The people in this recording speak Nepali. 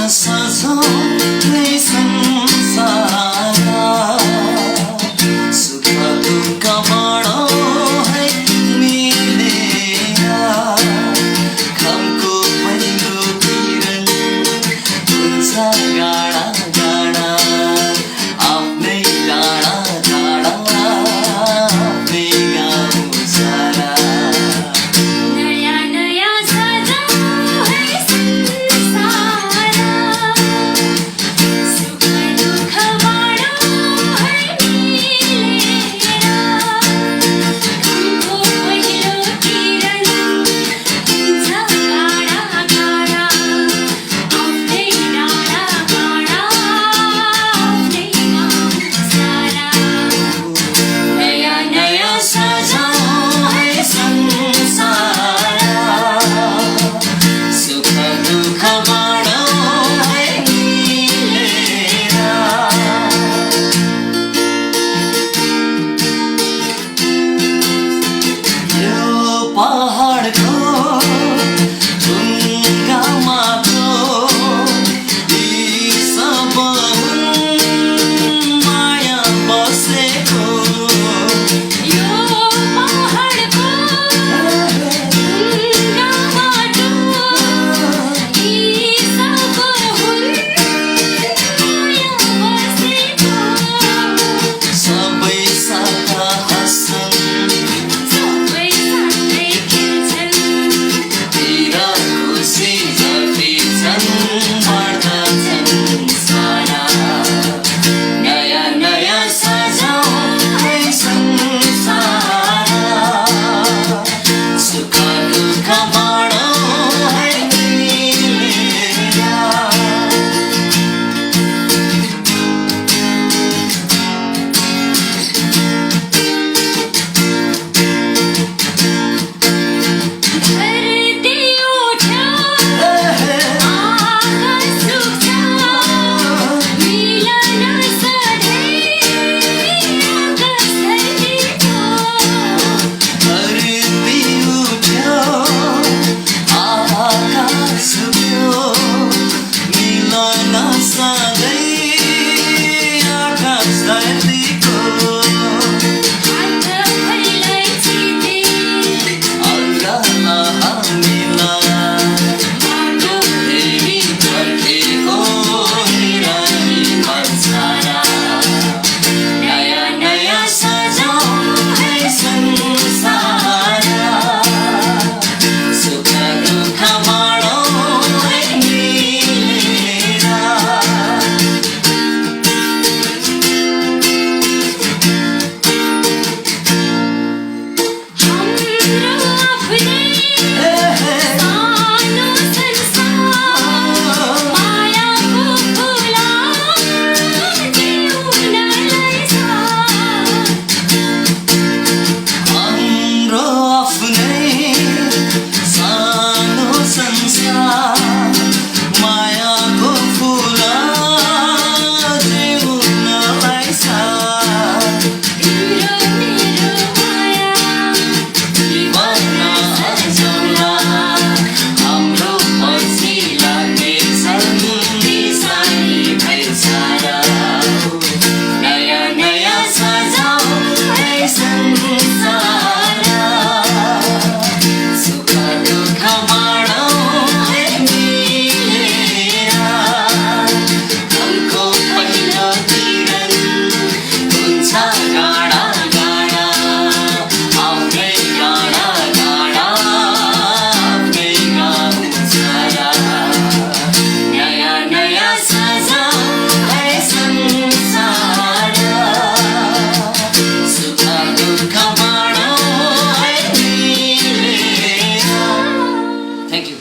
सजौँ नै संसार सुख दुःख बाँडौँ है मिलेर घामको पहिलो किरण हुन्छ गाडा गाडा आफ्नै डाँडा डाँडा आफ्नै गाउँ सारा नयाँ नयाँ सजाऊ है संसार सुख दुःख बाँडौँ है मिलेर घामको पहिलो किरण हुन्छ गाडा गाडा आफ्नै डाँडा गाडा आफ्नै गाउँ सारा नयाँ नयाँ सजाऊ है संसार सुख दुःख बाँडौँ है मिलेर यो पहाडको ढुङ्गामाको यी सब हुन् माया बसेको यो पहाडको ढुङ्गा बाटो यी सब हुन् माया बसेको सबै साता हाँस्छन् सबै साथै खेल्छन् तिर खुसी जति छन् बाँड्दछन् सारा नयाँ नयाँ सजाऊ है संसार सुख दुःख बाँडौँ है मिलेर धरती उठ्यो आकाश सुक्छ मिलन सधैँ आकाश धरतीको धरती उठ्यो आकाश सुक्यो मिलन सधैँ आकाश धरतीको हात फैलाई छिटे अङ्गला हामीलाई बाटो फेरि फर्केको निराली भन्सारा नयाँ नयाँ सजाऊ है संसार सुख दुःख बाँडौँ है मिलेर हाम्रो आफ्नै सानो संसार मायाको फुला जिउनलाई छ हाम्रो आफ्नै सानो संसार मायाको फुल जिउनलाई छ तिम्रो मेरो माया जीवन सजाउला हाम्रो पछि लाग्नेछन् निशानी भैसारा नयाँ नयाँ सजाऊ है संसार सुख दुःख बाँडौँ है मिलेर घामको पहिलो किरण हुन्छ गाडा गाडा आफ्नै गाडा गाडा आफ्नै गाउँ सारा नयाँ नयाँ सजाऊ है संसार सुख दुःख बाँडौँ है मिलेर थ्याङ्क यू